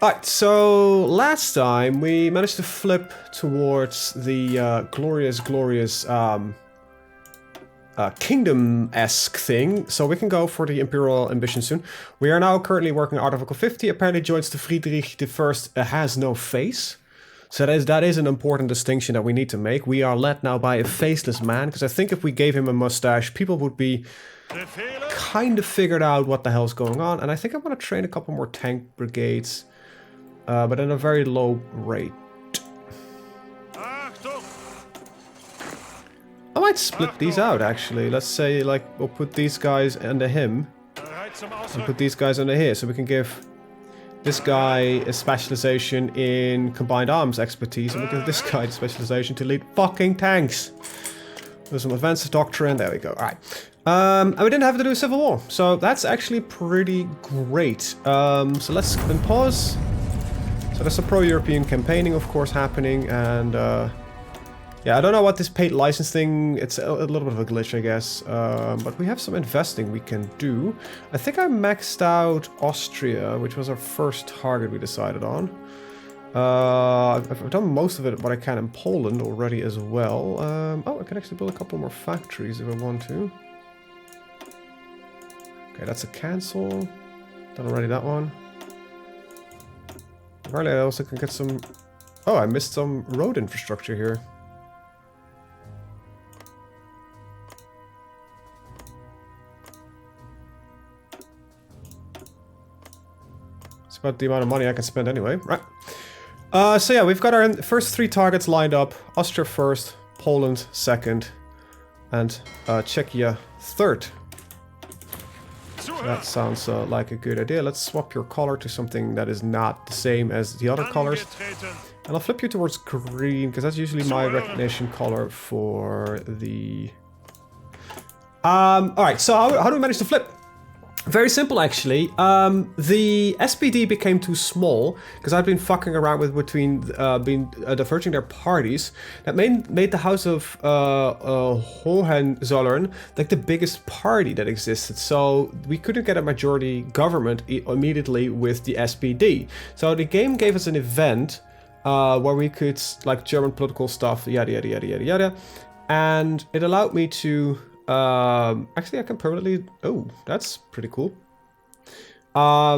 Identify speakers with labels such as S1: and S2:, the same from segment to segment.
S1: Alright, so last time we managed to flip towards the glorious kingdom-esque thing, so we can go for the imperial ambition soon. We are now currently working on Article 50, apparently joins the Friedrich I has no face. So that is an important distinction that we need to make. We are led now by a faceless man, because I think if we gave him a mustache, people would be kind of figured out what the hell's going on. And I think I'm going to train a couple more tank brigades, but at a very low rate. I might split these out, actually. Let's say, like, we'll put these guys under him, and put these guys under here, so we can give this guy a specialization in combined arms expertise, and we'll give this guy a specialization to lead fucking tanks. There's some advanced doctrine, there we go, alright. And we didn't have to do a civil war, so that's actually pretty great. So let's pause. So there's some pro-European campaigning, of course, happening, and yeah, I don't know what this paid license thing, it's a little bit of a glitch, I guess, but we have some investing we can do. I think I maxed out Austria, which was our first target we decided on. I've done most of it, what I can in Poland already as well. Oh, I can actually build a couple more factories if I want to. Okay, that's a cancel. Done already that one. Apparently I also can get some... Oh, I missed some road infrastructure here. It's about the amount of money I can spend anyway. Right. So yeah, we've got our first 3 targets lined up. Austria first, Poland second, and Czechia third. So that sounds like a good idea. Let's swap your color to something that is not the same as the other colors. And I'll flip you towards green, because that's usually my recognition color for the... Alright, so how do we manage to flip? Very simple, actually. The SPD became too small because I've been fucking around with diverging their parties. That made the House of Hohenzollern like the biggest party that existed. So we couldn't get a majority government immediately with the SPD. So the game gave us an event where we could, like, German political stuff, yada yada yada yada yada, and it allowed me to. Actually, I can permanently... Oh, that's pretty cool.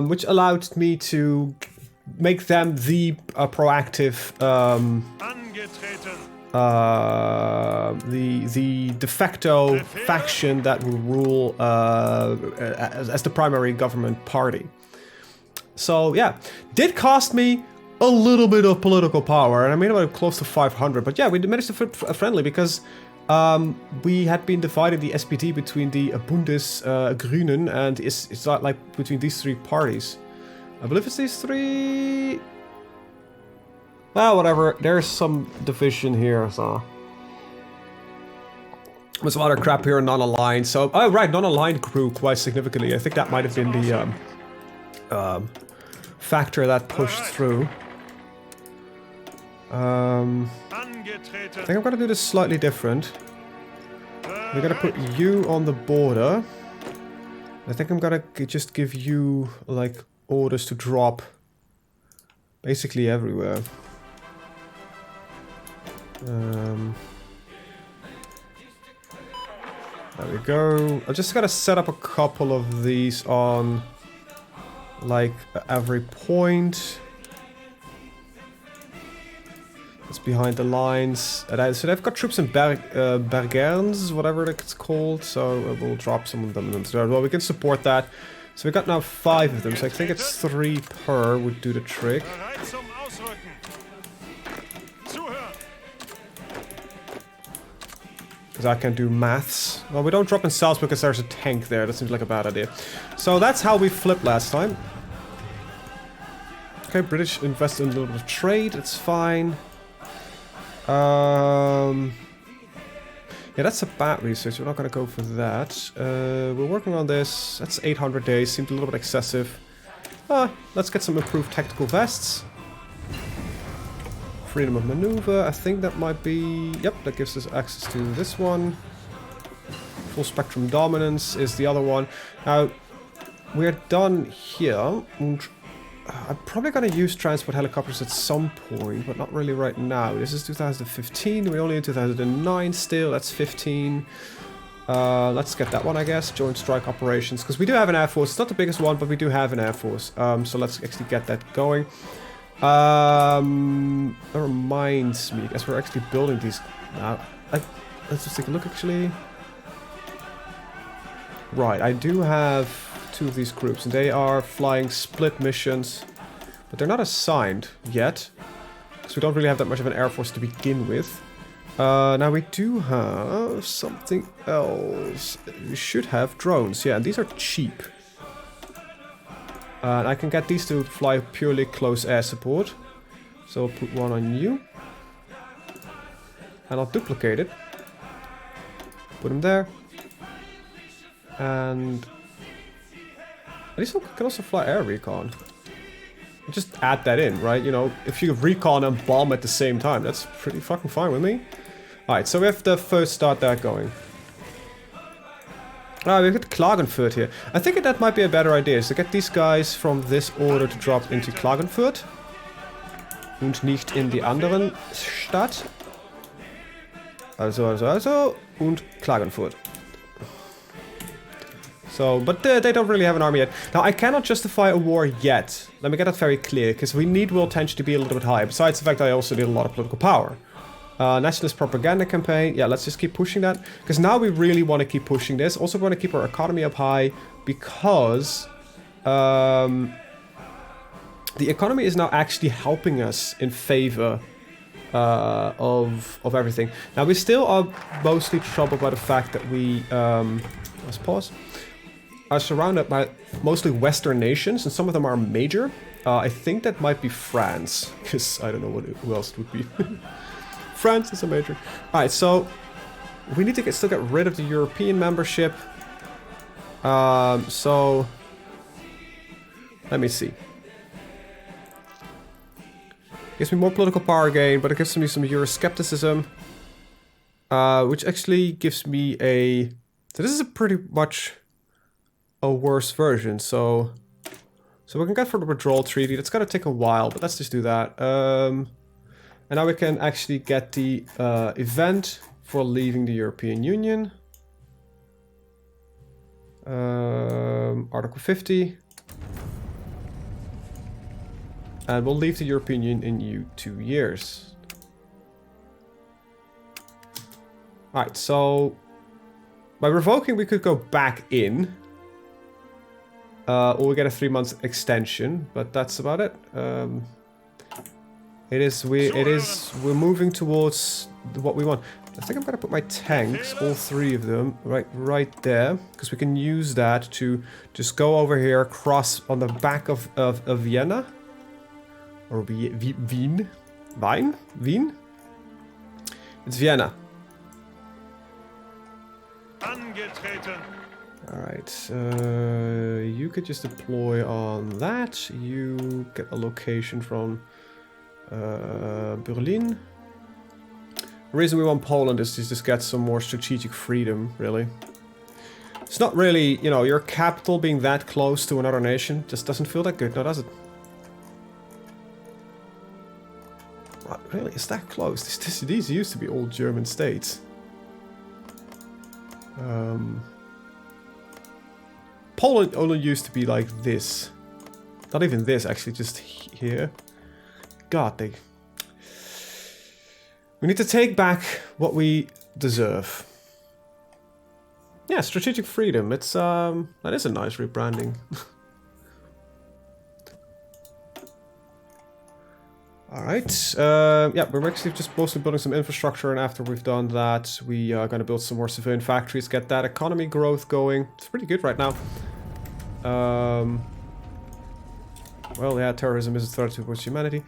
S1: Which allowed me to make them the proactive... the de facto faction that will rule as the primary government party. So, yeah. Did cost me a little bit of political power, and I made about close to 500. But yeah, we managed to flip friendly because... we had been dividing the SPD between the Bundesgrünen and it's not like between these 3 parties. I believe it's these 3. Well, whatever. There's some division here, so there's some other crap here, non-aligned. So, oh right, non-aligned grew quite significantly. I think that might have been the factor that pushed through. I think I'm gonna do this slightly different. We're gonna put you on the border. I think I'm gonna just give you, like, orders to drop basically everywhere. There we go. I just gotta set up a couple of these on, like, every point. It's behind the lines. So they've got troops in Bergerns, whatever it's called. So we'll drop some of them. Well, we can support that. So we got now 5 of them. So I think it's 3 per would do the trick. Because I can do maths. Well, we don't drop in Salzburg because there's a tank there. That seems like a bad idea. So that's how we flipped last time. Okay, British invest in a little bit of trade. It's fine. Yeah, that's a bad research. We're not going to go for that. We're working on this. That's 800 days. Seemed a little bit excessive. Let's get some improved tactical vests. Freedom of maneuver. I think that might be... Yep, that gives us access to this one. Full spectrum dominance is the other one. Now, we're done here. And I'm probably going to use transport helicopters at some point, but not really right now. This is 2015. We're only in 2009 still. That's 15. Let's get that one, I guess. Joint strike operations. Because we do have an air force. It's not the biggest one, but we do have an air force. So let's actually get that going. That reminds me, as we're actually building these now. Let's just take a look, actually. Right, I do have 2 of these groups, and they are flying split missions, but they're not assigned yet, because we don't really have that much of an air force to begin with. Now we do have something else. We should have drones, yeah, and these are cheap. And I can get these to fly purely close air support. So I'll put one on you. And I'll duplicate it. Put them there. And these can also fly air recon. You just add that in, right? You know, if you recon and bomb at the same time, that's pretty fucking fine with me. Alright, so we have to first start that going. We've got Klagenfurt here. I think that might be a better idea, is to get these guys from this order to drop into Klagenfurt. Und nicht in die anderen Stadt. Also. Und Klagenfurt. So, but they don't really have an army yet. Now, I cannot justify a war yet. Let me get that very clear, because we need world tension to be a little bit higher. Besides the fact that I also need a lot of political power. Nationalist propaganda campaign. Yeah, let's just keep pushing that. Because now we really want to keep pushing this. Also, we want to keep our economy up high, because the economy is now actually helping us in favor of everything. Now, we still are mostly troubled by the fact that we... let's pause. Are surrounded by mostly Western nations, and some of them are major. I think that might be France, because I don't know who else it would be. France is a major. Alright, so we need to still get rid of the European membership. So let me see. Gives me more political power gain, but it gives me some Euroscepticism, which actually gives me a... So this is a pretty much a worse version, so we can get for the Withdrawal Treaty. That's gonna take a while, but let's just do that. And now we can actually get the event for leaving the European Union. Article 50. And we'll leave the European Union in 2 years. Alright, so by revoking we could go back in. Or we get a 3-month extension, but that's about it. We're moving towards what we want. I think I'm gonna put my tanks, all 3 of them, right there, because we can use that to just go over here, cross on the back of Vienna, or Wien, Wien. It's Vienna. Alright, you could just deploy on that. You get a location from Berlin. The reason we want Poland is to just get some more strategic freedom, really. It's not really, you know, your capital being that close to another nation just doesn't feel that good, now does it? What, really? It's that close? These used to be old German states. Poland only used to be like this. Not even this, actually, just here. God, we need to take back what we deserve. Yeah, strategic freedom. It's that is a nice rebranding. Alright, yeah, we're actually just mostly building some infrastructure, and after we've done that, we are going to build some more civilian factories, get that economy growth going. It's pretty good right now. Well, yeah, terrorism is a threat towards humanity.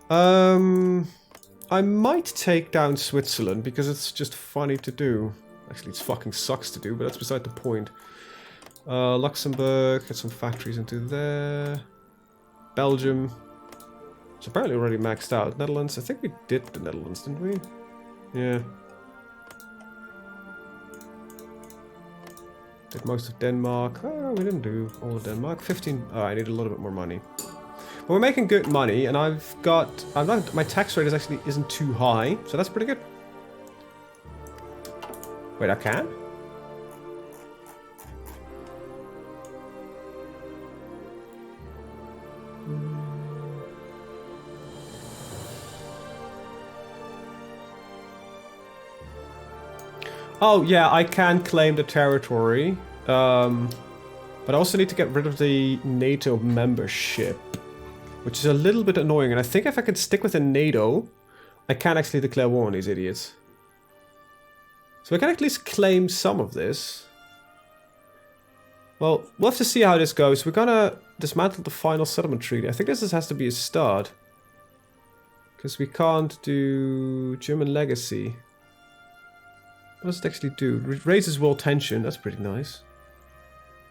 S1: I might take down Switzerland, because it's just funny to do. Actually, it fucking sucks to do, but that's beside the point. Luxembourg, get some factories into there. Belgium. It's apparently already maxed out. Netherlands, I think we did the Netherlands, didn't we? Yeah. Did most of Denmark. Oh, we didn't do all of Denmark. 15. Oh, I need a little bit more money. But we're making good money, and my tax rate isn't too high, so that's pretty good. Wait, I can? Oh, yeah, I can claim the territory. But I also need to get rid of the NATO membership, which is a little bit annoying. And I think if I can stick within NATO, I can actually declare war on these idiots. So I can at least claim some of this. Well, we'll have to see how this goes. We're gonna dismantle the final settlement treaty. I think this has to be a start. Because we can't do German legacy. What does it actually do? It raises world tension. That's pretty nice.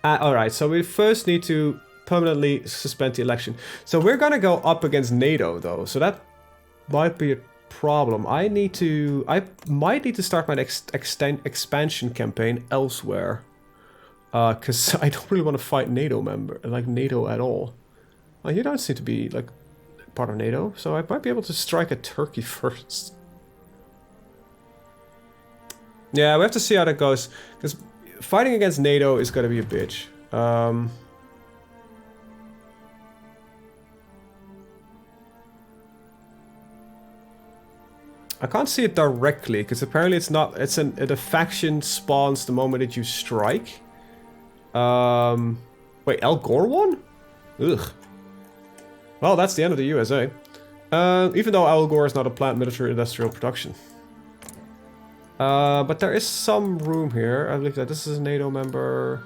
S1: Alright, so we first need to permanently suspend the election. So we're gonna go up against NATO, though. So that might be a problem. I might need to start my next expansion campaign elsewhere. Because I don't really want to fight NATO NATO at all. You don't seem to be, like, part of NATO. So I might be able to strike at Turkey first. Yeah, we have to see how that goes, because fighting against NATO is going to be a bitch. I can't see it directly, because apparently it's not. The faction spawns the moment that you strike. Wait, Al Gore won? Ugh. Well, that's the end of the USA. Even though Al Gore is not a planned military industrial production. But there is some room here. I believe that this is a NATO member.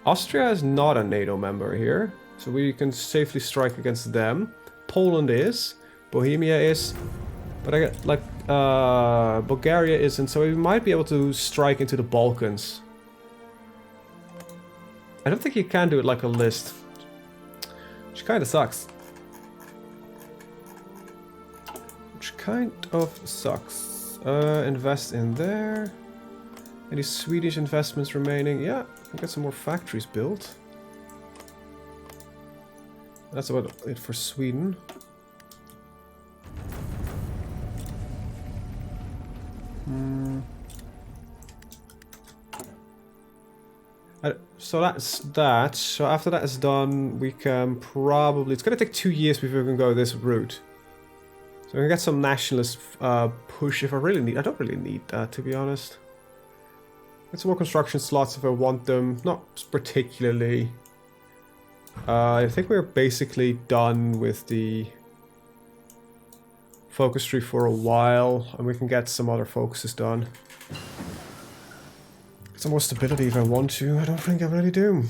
S1: Austria is not a NATO member here, so we can safely strike against them. Poland is. Bohemia is. But I get, like, Bulgaria isn't, so we might be able to strike into the Balkans. I don't think you can do it like a list. Which kind of sucks. Which kind of sucks. Invest in there. Any Swedish investments remaining? Yeah, we'll get some more factories built. That's about it for Sweden. So that's that. So after that is done, we can probably... It's going to take 2 years before we can go this route. So we can get some nationalist push if I really need... I don't really need that, to be honest. Get some more construction slots if I want them. Not particularly. I think we're basically done with the focus tree for a while. And we can get some other focuses done. Some more stability if I want to. I don't think I really do.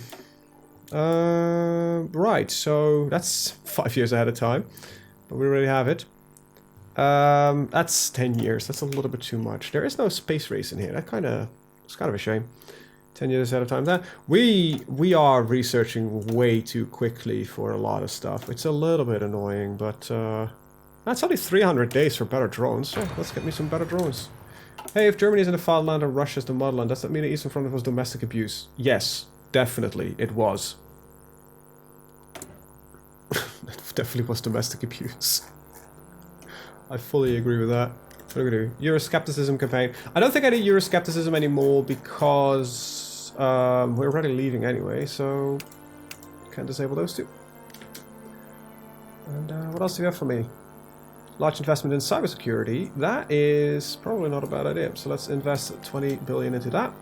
S1: Right, so that's 5 years ahead of time. But we already have it. That's 10 years. That's a little bit too much. There is no space race in here. It's kind of a shame. 10 years ahead of time. That we are researching way too quickly for a lot of stuff. It's a little bit annoying, but that's only 300 days for better drones. So let's get me some better drones. Hey, if Germany is in the fatherland and Russia is the motherland, does that mean the Eastern Front was domestic abuse? Yes, definitely, it was. It definitely was domestic abuse. I fully agree with that. What are we going to do? Euroscepticism campaign. I don't think I need Euroscepticism anymore because we're already leaving anyway, so can disable those two. And what else do you have for me? Large investment in cybersecurity. That is probably not a bad idea. So let's invest 20 billion into that.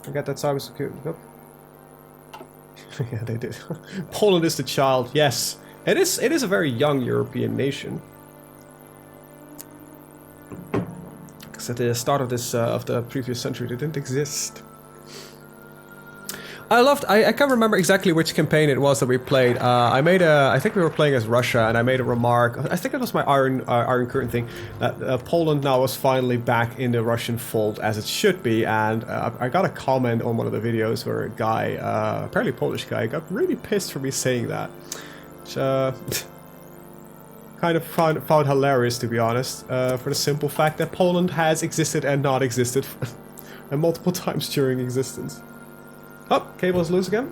S1: And get that cybersecurity. Nope. Yeah, they did. Poland is the child. Yes, it is. It is a very young European nation. Because at the start of this of the previous century, they didn't exist. I can't remember exactly which campaign it was that we played. I think we were playing as Russia, and I made a remark. I think it was my Iron Curtain thing, that Poland now was finally back in the Russian fold as it should be. And I got a comment on one of the videos where a guy, apparently Polish guy, got really pissed for me saying that. Which, kind of found hilarious, to be honest, for the simple fact that Poland has existed and not existed, and multiple times during existence. Oh, cable is loose again.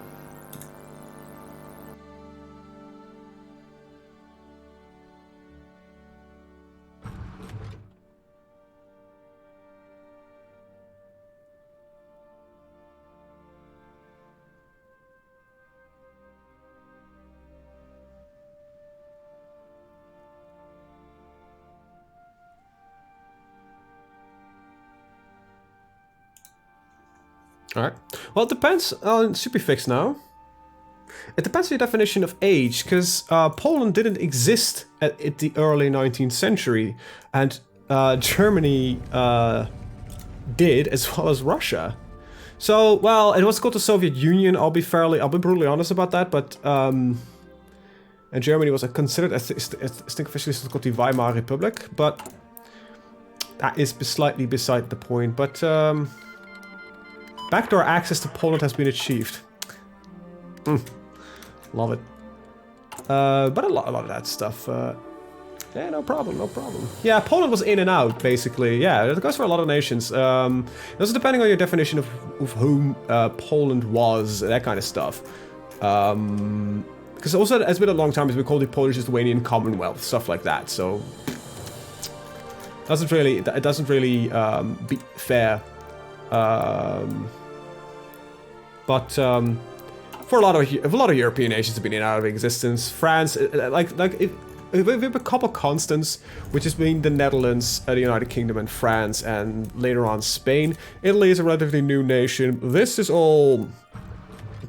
S1: Alright. Well, it depends on Superfix now. It depends on your definition of age, because Poland didn't exist at the early 19th century, and Germany did, as well as Russia. So, well, it was called the Soviet Union. I'll be brutally honest about that, but and Germany was considered, I think officially it's called the Weimar Republic, but that is slightly beside the point. But backdoor access to Poland has been achieved. Love it. But a lot of that stuff. Yeah, no problem, no problem. Yeah, Poland was in and out, basically. Yeah, it goes for a lot of nations. Also depending on your definition of whom Poland was, that kind of stuff. Because also, it's been a long time, as we call the Polish-Lithuanian Commonwealth, stuff like that. So, it doesn't really be fair. But for a lot of European nations have been in and out of existence. France, we have a couple constants, which has been the Netherlands, the United Kingdom, and France, and later on Spain. Italy is a relatively new nation. This has all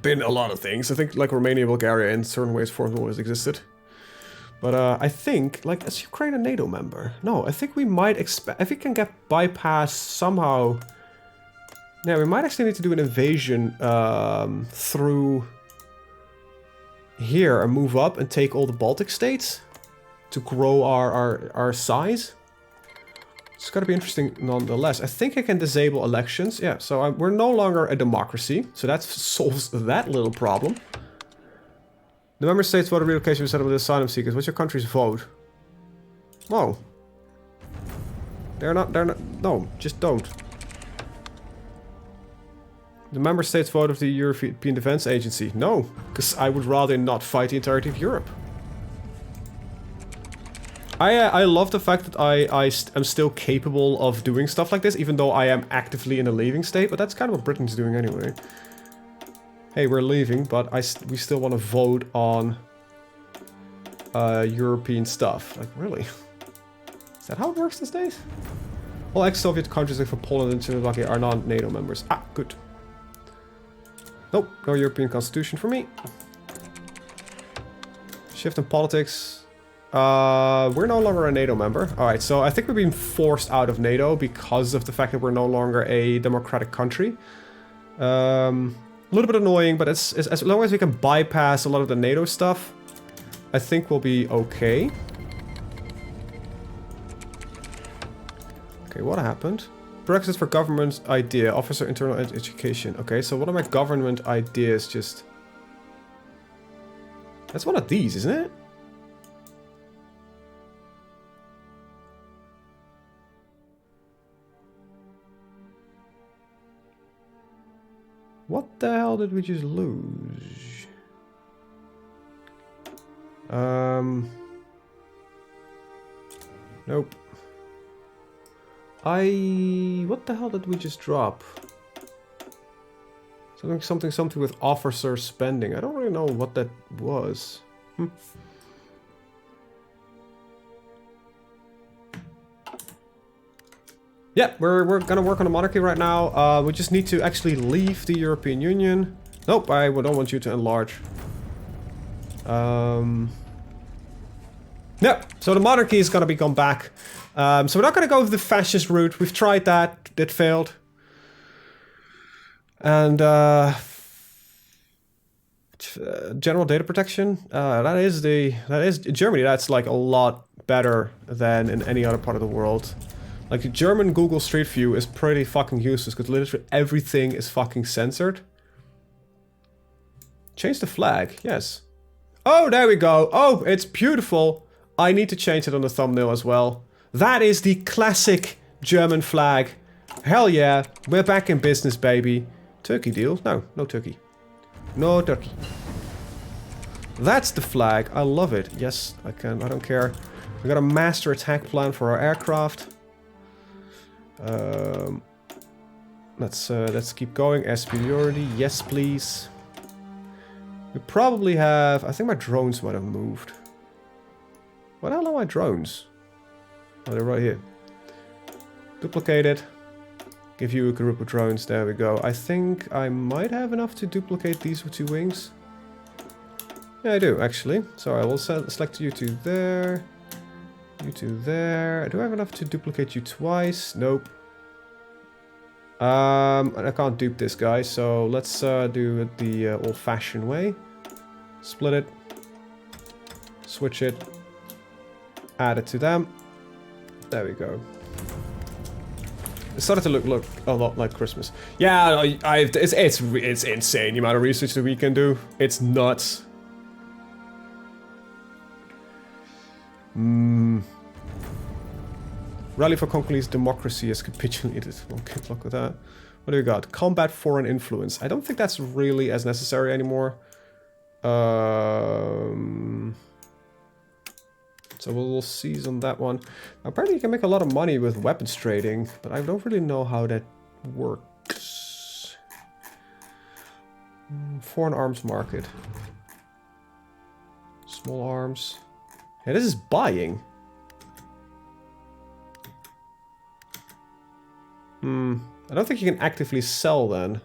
S1: been a lot of things. I think like Romania, Bulgaria, in certain ways, forms always existed. But I think, like, is Ukraine a NATO member? No, I think we might expect, if we can get bypassed somehow. Yeah, we might actually need to do an invasion through here and move up and take all the Baltic states to grow our size. It's gotta be interesting nonetheless. I think I can disable elections. Yeah, so we're no longer a democracy, so that solves that little problem. The member states vote a relocation of settlement of asylum seekers. What's your country's vote? Whoa. They're not, no, just don't. The member states vote of the European Defense Agency. No, because I would rather not fight the entirety of Europe. I love the fact that I am still capable of doing stuff like this, even though I am actively in a leaving state, but that's kind of what Britain's doing anyway. Hey, we're leaving, but we still want to vote on European stuff. Like, really? Is that how it works these days? All ex-Soviet countries, like for Poland and Czechoslovakia, are non-NATO members. Ah, good. Nope, no European constitution for me. Shift in politics. We're no longer a NATO member. Alright, so I think we're being forced out of NATO because of the fact that we're no longer a democratic country. A little bit annoying, but as long as we can bypass a lot of the NATO stuff, I think we'll be okay. Okay, what happened? Brexit for government idea. Officer internal education. Okay, so one of my government ideas just... That's one of these, isn't it? What the hell did we just lose? Nope. What the hell did we just drop? Something with officer spending. I don't really know what that was. Yeah, we're gonna work on a monarchy right now. We just need to actually leave the European Union. Nope, I don't want you to enlarge. Yeah, so the monarchy is gonna be gone back. So we're not gonna go with the fascist route. We've tried that. It failed. And general data protection. That is Germany. That's like a lot better than in any other part of the world. Like, German Google Street View is pretty fucking useless because literally everything is fucking censored. Change the flag, yes. Oh, there we go. Oh, it's beautiful. I need to change it on the thumbnail as well. That is the classic German flag. Hell yeah, we're back in business, baby. Turkey deal? No, no turkey. No turkey. That's the flag. I love it. Yes, I can. I don't care. We got a master attack plan for our aircraft. Let's keep going. As priority, yes please. We probably have... I think my drones might have moved. What the hell are my drones? Oh, they're right here. Duplicate it. Give you a group of drones. There we go. I think I might have enough to duplicate these with 2 wings. Yeah, I do, actually. So I will select you 2 there. You 2 there. Do I have enough to duplicate you twice? Nope. And I can't dupe this guy, so let's do it the old-fashioned way. Split it. Switch it. Add it to them. There we go. It started to look a lot like Christmas. Yeah, it's insane the amount of research that we can do. It's nuts. Rally for Congolese democracy has capitulated. Well, good luck with that. What do we got? Combat foreign influence. I don't think that's really as necessary anymore. So we'll seize on that one. Apparently you can make a lot of money with weapons trading, but I don't really know how that works. Foreign arms market. Small arms. Yeah, this is buying. I don't think you can actively sell then.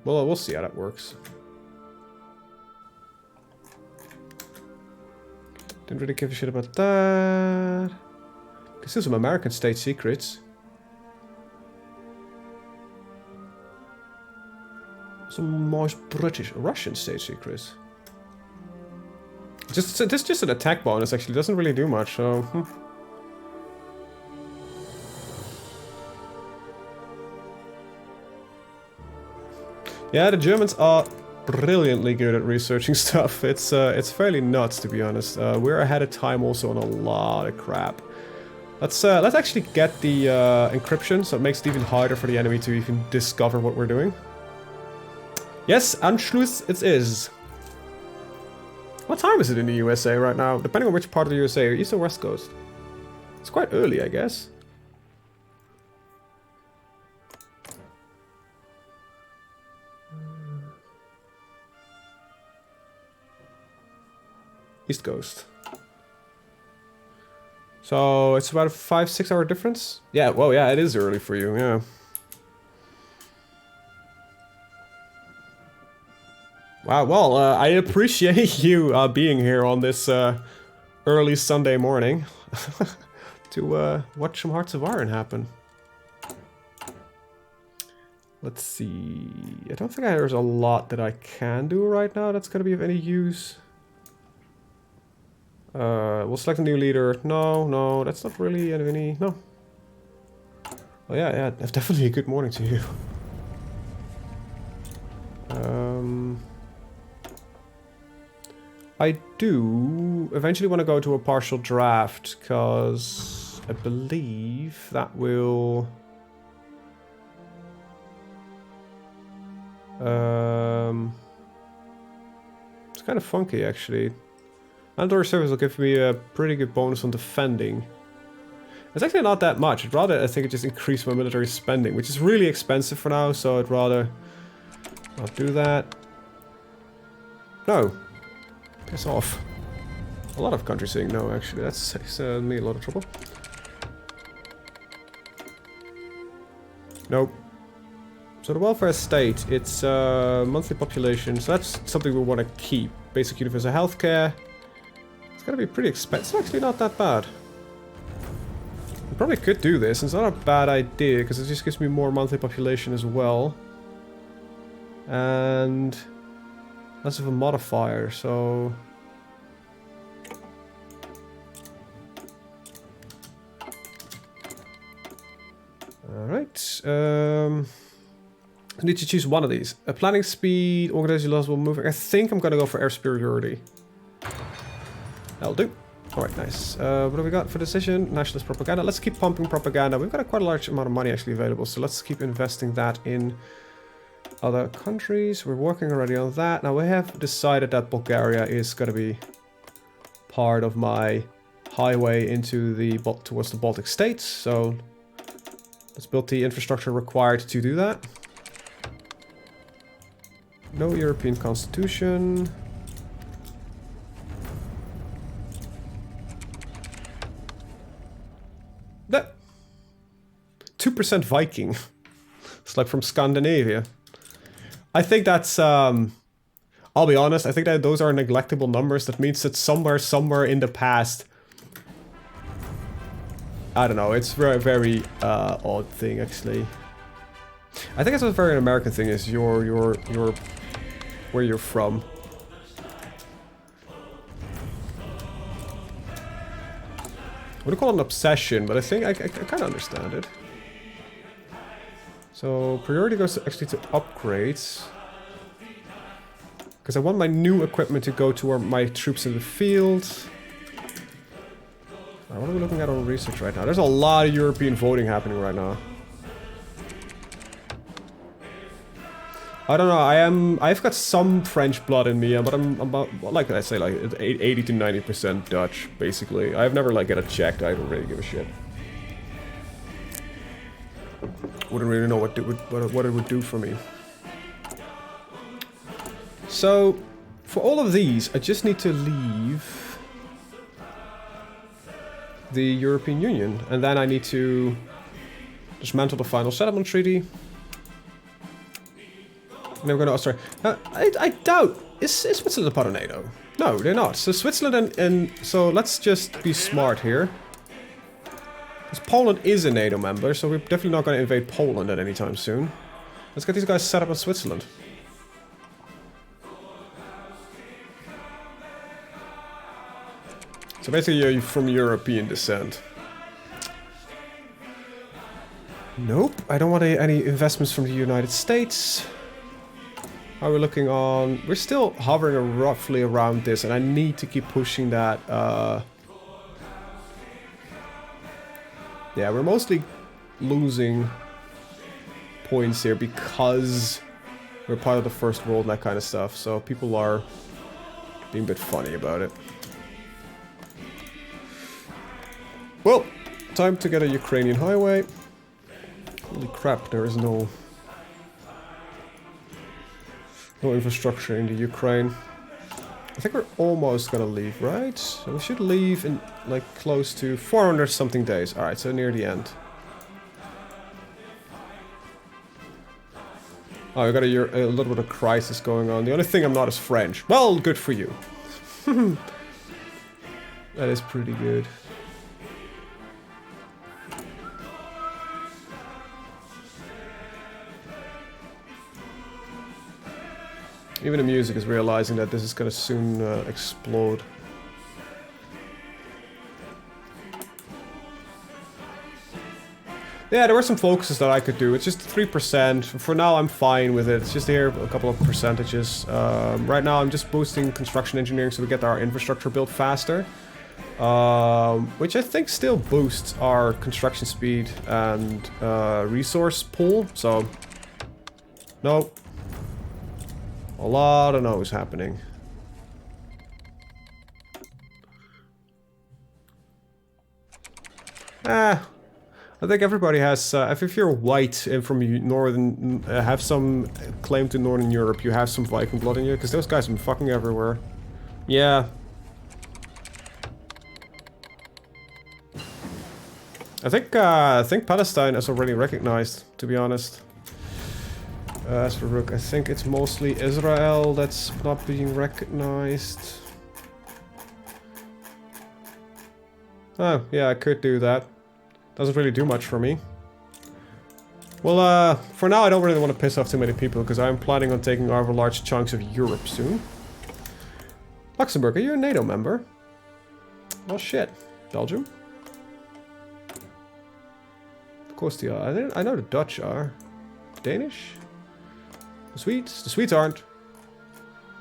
S1: Well, we'll see how that works. Didn't really give a shit about that. Can still some American state secrets. Some most Russian state secrets. This is just an attack bonus, actually. It doesn't really do much, so... Yeah, the Germans are brilliantly good at researching stuff. It's fairly nuts, to be honest. We're ahead of time also on a lot of crap. Let's actually get the encryption, so it makes it even harder for the enemy to even discover what we're doing. Yes, Anschluss it is. What time is it in the USA right now? Depending on which part of the USA, East or West Coast. It's quite early, I guess. East Coast. So it's about a 5-6 hour difference? Yeah, well, yeah, it is early for you, yeah. Wow, well, I appreciate you being here on this early Sunday morning to watch some Hearts of Iron happen. Let's see. I don't think there's a lot that I can do right now that's going to be of any use. We'll select a new leader. No, that's not really any... No. Oh yeah, definitely a good morning to you. I do eventually want to go to a partial draft, because I believe that will... It's kind of funky, actually. Mandatory service will give me a pretty good bonus on defending. It's actually not that much. I'd rather, I think, it just increase my military spending, which is really expensive for now, so I'd rather not do that. No. Piss off. A lot of countries saying no, actually. That's me a lot of trouble. Nope. So the welfare state, it's monthly population, so that's something we want to keep. Basic universal healthcare. It's gonna be pretty expensive. It's actually not that bad. I probably could do this. It's not a bad idea, because it just gives me more monthly population as well. And less of a modifier, so... Alright, I need to choose one of these. A planning speed, organization laws will move. I think I'm gonna go for air superiority. That'll do. Alright, nice. What do we got for decision? Nationalist propaganda. Let's keep pumping propaganda. We've got quite a large amount of money actually available, so let's keep investing that in other countries. We're working already on that. Now we have decided that Bulgaria is going to be part of my highway into the towards the Baltic states, so let's build the infrastructure required to do that. No European constitution. 2% Viking. It's like from Scandinavia. I think that's, I'll be honest, I think that those are neglectable numbers. That means that somewhere in the past, I don't know, it's very, very odd thing, actually. I think it's a very American thing, is your where you're from. I would call it an obsession, but I think I kind of understand it. So priority goes actually to upgrades. Because I want my new equipment to go to my troops in the field. What are we looking at on research right now? There's a lot of European voting happening right now. I don't know, I've got some French blood in me, but I'm about, like I say, like 80 to 90% Dutch, basically. I've never, like, get it checked. I don't really give a shit. Wouldn't really know what it would do for me. So, for all of these, I just need to leave the European Union, and then I need to dismantle the final settlement treaty. And then we're gonna, oh, sorry, I doubt, is Switzerland a part of NATO? No, they're not. So Switzerland and so let's just be smart here. Because Poland is a NATO member, so we're definitely not going to invade Poland at any time soon. Let's get these guys set up in Switzerland. So basically you're from European descent. Nope, I don't want any investments from the United States. How are we looking on? We're still hovering roughly around this, and I need to keep pushing that. Yeah, we're mostly losing points here because we're part of the first world and that kind of stuff. So people are being a bit funny about it. Well, time to get a Ukrainian highway. Holy crap, there is no infrastructure in the Ukraine. I think we're almost gonna leave, right? So we should leave in like close to 400 something days. Alright, so near the end. Oh, we got a little bit of crisis going on. The only thing I'm not is French. Well, good for you. That is pretty good. Even the music is realizing that this is gonna soon explode. Yeah, there were some focuses that I could do. It's just 3%. For now, I'm fine with it. It's just here a couple of percentages. Right now, I'm just boosting construction engineering so we get our infrastructure built faster. Which I think still boosts our construction speed and resource pool. So, no. A lot of no's happening. I think everybody has, if you're white and from northern, have some claim to Northern Europe, you have some Viking blood in you, because those guys have been fucking everywhere. Yeah. I think Palestine is already recognized, to be honest. As for Rook, I think it's mostly Israel that's not being recognized. Oh, yeah, I could do that. Doesn't really do much for me. Well, for now I don't really want to piss off too many people, because I'm planning on taking over large chunks of Europe soon. Luxembourg, are you a NATO member? Well, shit. Belgium? Of course they are. I know the Dutch are. Danish? The Swedes aren't.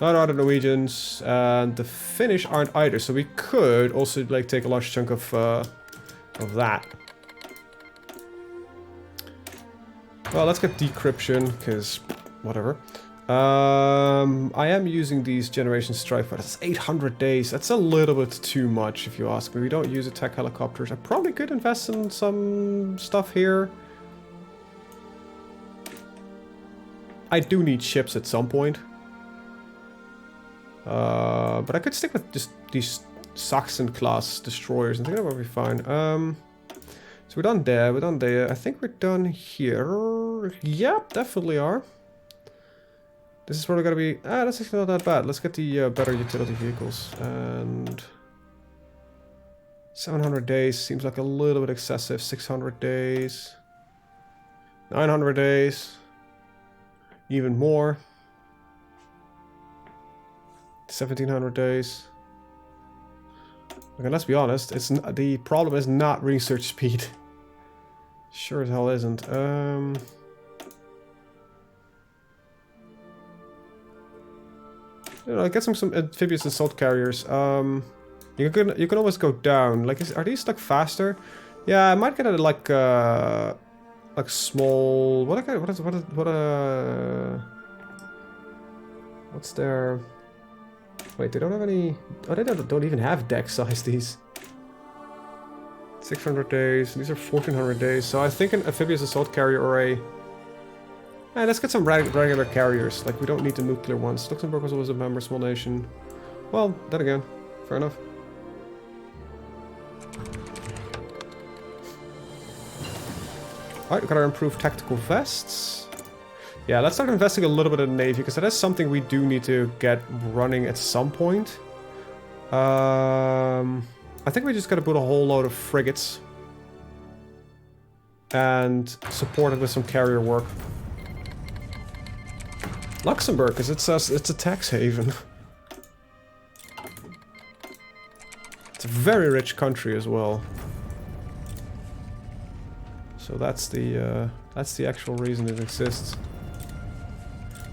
S1: Not are the Norwegians, and the Finnish aren't either. So we could also like take a large chunk of that. Well, let's get decryption, because whatever. I am using these generation strike fighters. That's 800 days. That's a little bit too much, if you ask me. We don't use attack helicopters. I probably could invest in some stuff here. I do need ships at some point. But I could stick with just these Saxon class destroyers and I think that would be fine. So we're done there, we're done there. I think we're done here. Yep, definitely are. This is probably gonna be... that's actually not that bad. Let's get the better utility vehicles. And... 700 days seems like a little bit excessive. 600 days. 900 days. Even more. 1700 days. Okay, let's be honest. The problem is not research speed. Sure as hell isn't. You know, get some amphibious assault carriers. You can always go down. Like, are these like faster? Yeah, I might get a like small. What's their? Wait, they don't have any. Oh, they don't even have deck size. These. 600 days. These are 1400 days. So I think an amphibious assault carrier or a... let's get some regular carriers. Like, we don't need the nuclear ones. Luxembourg was always a member, small nation. Well, then again, fair enough. Alright, we gotta improve tactical vests. Yeah, let's start investing a little bit in the Navy, because that is something we do need to get running at some point. I think we just gotta put a whole load of frigates. And support it with some carrier work. Luxembourg, because it's a tax haven. It's a very rich country as well. So that's the actual reason it exists.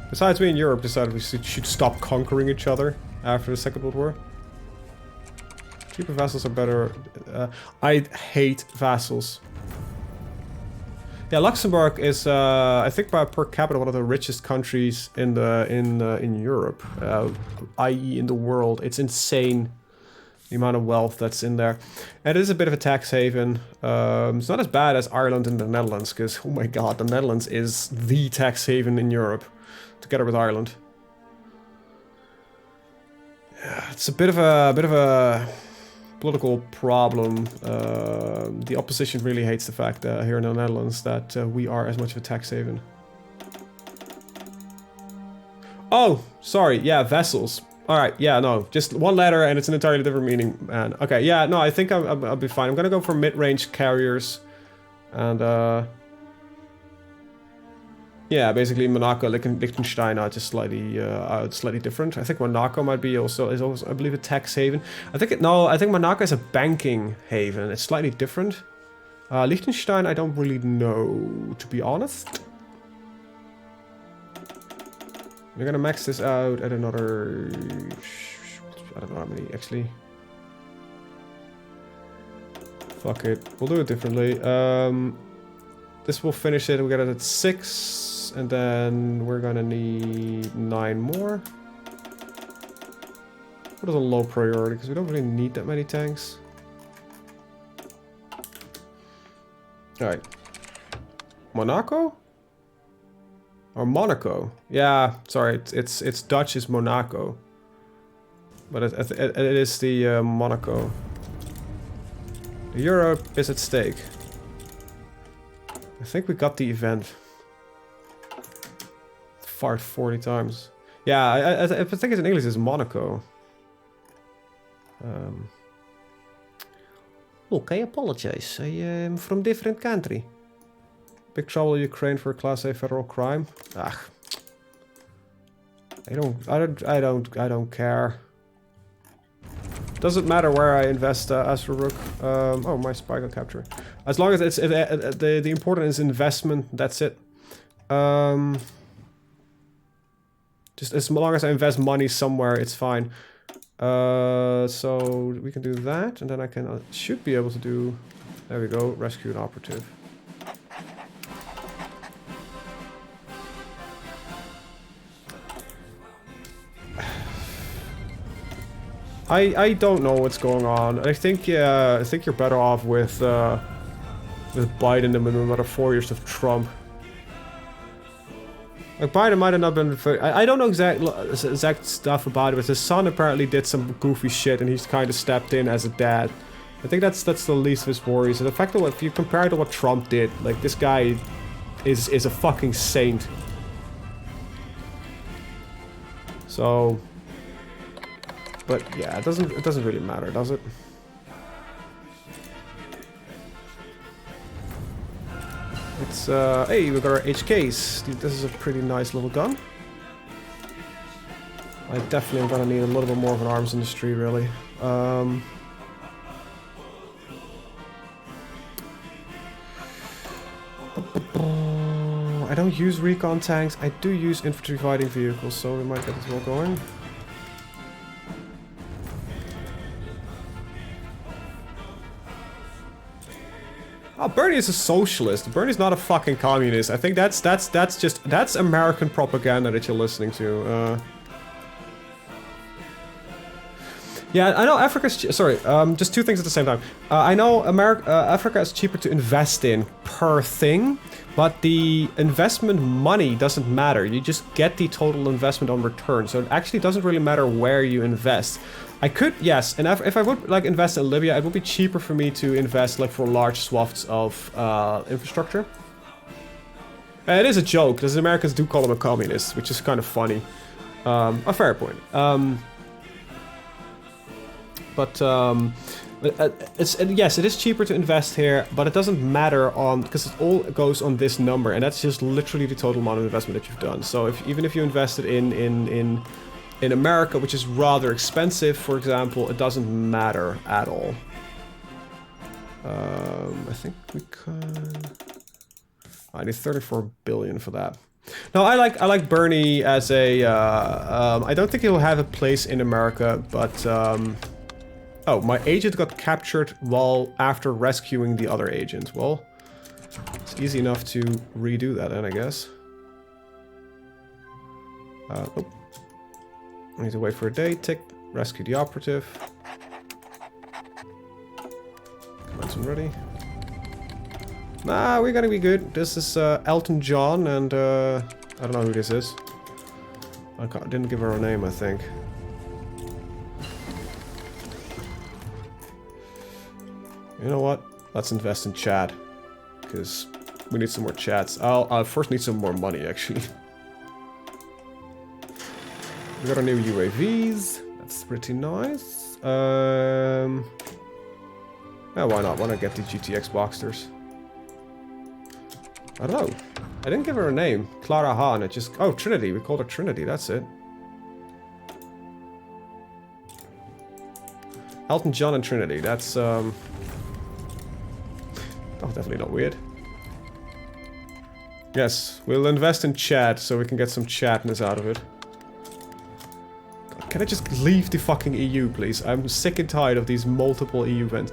S1: Besides, we in Europe decided we should stop conquering each other after the Second World War. Cheaper vassals are better. I hate vassals. Yeah, Luxembourg is, I think, by per capita, one of the richest countries in Europe, i.e., in the world. It's insane the amount of wealth that's in there. And it is a bit of a tax haven. It's not as bad as Ireland and the Netherlands, because oh my god, the Netherlands is the tax haven in Europe, together with Ireland. Yeah, it's a bit of a political problem. The opposition really hates the fact here in the Netherlands that we are as much of a tax haven. Oh, sorry. Yeah, vessels. All right. Yeah, no, just one letter and it's an entirely different meaning, man. Okay. Yeah, no, I think I'll be fine. I'm gonna go for mid-range carriers, and yeah, basically Monaco, Liechtenstein are just slightly different. I think Monaco might be is also, I believe, a tax haven. I think Monaco is a banking haven. It's slightly different. Liechtenstein, I don't really know, to be honest. We're gonna max this out at another... I don't know how many, actually. Fuck it. We'll do it differently. This will finish it. We got it at 6. And then we're gonna need 9 more. What is a low priority? Because we don't really need that many tanks. Alright. Monaco? Or Monaco? Yeah, sorry, it's Dutch is Monaco, but it is the Monaco. Europe is at stake. I think we got the event. Fart 40 times. Yeah, I think it's in English. It's Monaco. Look, I apologize. I am from different country. Big trouble in Ukraine for a Class A federal crime. Ah, I don't care. Doesn't matter where I invest Astrobook. Oh, my spy got captured. As long as it's the important is investment. That's it. Just as long as I invest money somewhere, it's fine. So we can do that, and then I can should be able to do. There we go. Rescue an operative. I don't know what's going on. I think you're better off with Biden than with another 4 years of Trump. Like, Biden might have not been... I don't know exact stuff about it, but his son apparently did some goofy shit and he's kind of stepped in as a dad. I think that's the least of his worries. And the fact that if you compare it to what Trump did, like this guy is a fucking saint. So, but yeah, it doesn't really matter, does it? It's hey, we got our HKs. This is a pretty nice little gun. I definitely am gonna need a little bit more of an arms industry, really. I don't use recon tanks. I do use infantry fighting vehicles, so we might get this all going. Oh, Bernie is a socialist. Bernie's not a fucking communist. I think that's American propaganda that you're listening to. Yeah, I know Africa's... Sorry, just two things at the same time. I know Africa is cheaper to invest in per thing, but the investment money doesn't matter. You just get the total investment on return, so it actually doesn't really matter where you invest. I could, yes, and if I would like invest in Libya, it would be cheaper for me to invest like for large swaths of infrastructure. It is a joke, because Americans do call him a communist, which is kind of funny. A fair point. Yes, it is cheaper to invest here, but it doesn't matter on, because it all goes on this number, and that's just literally the total amount of investment that you've done. So even if you invested in America, which is rather expensive, for example, it doesn't matter at all. I think we can... I need 34 billion for that. No, I like Bernie as a... I don't think he'll have a place in America, but... Oh, my agent got captured while after rescuing the other agent. Well, it's easy enough to redo that then, I guess. Oh. I need to wait for a day. Tick. Rescue the operative. Comments ready. Nah, we're gonna be good. This is Elton John, and I don't know who this is. I didn't give her a name, I think. You know what? Let's invest in chat, because we need some more chats. I'll first need some more money, actually. We got our new UAVs. That's pretty nice. Yeah, why not? Why not get the GTX Boxsters? I don't know. I didn't give her a name. Clara Hahn. It just... Oh, Trinity. We called her Trinity. That's it. Elton John and Trinity. That's, Oh, definitely not weird. Yes, we'll invest in chat so we can get some chatness out of it. God, can I just leave the fucking EU, please? I'm sick and tired of these multiple EU events.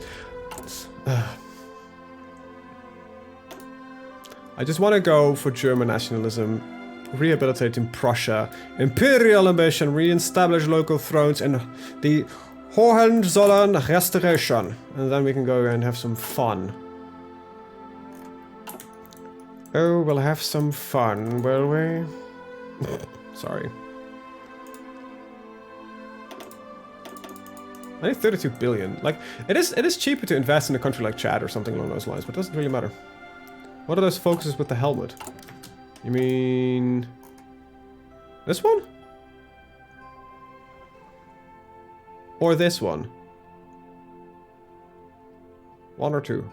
S1: I just want to go for German nationalism, rehabilitating Prussia, imperial ambition, re-establish local thrones, and the Hohenzollern restoration. And then we can go and have some fun. Oh, we'll have some fun, will we? Sorry. I need 32 billion. Like, it is cheaper to invest in a country like Chad or something along those lines, but it doesn't really matter. What are those focuses with the helmet? You mean... this one? Or this one? One or two?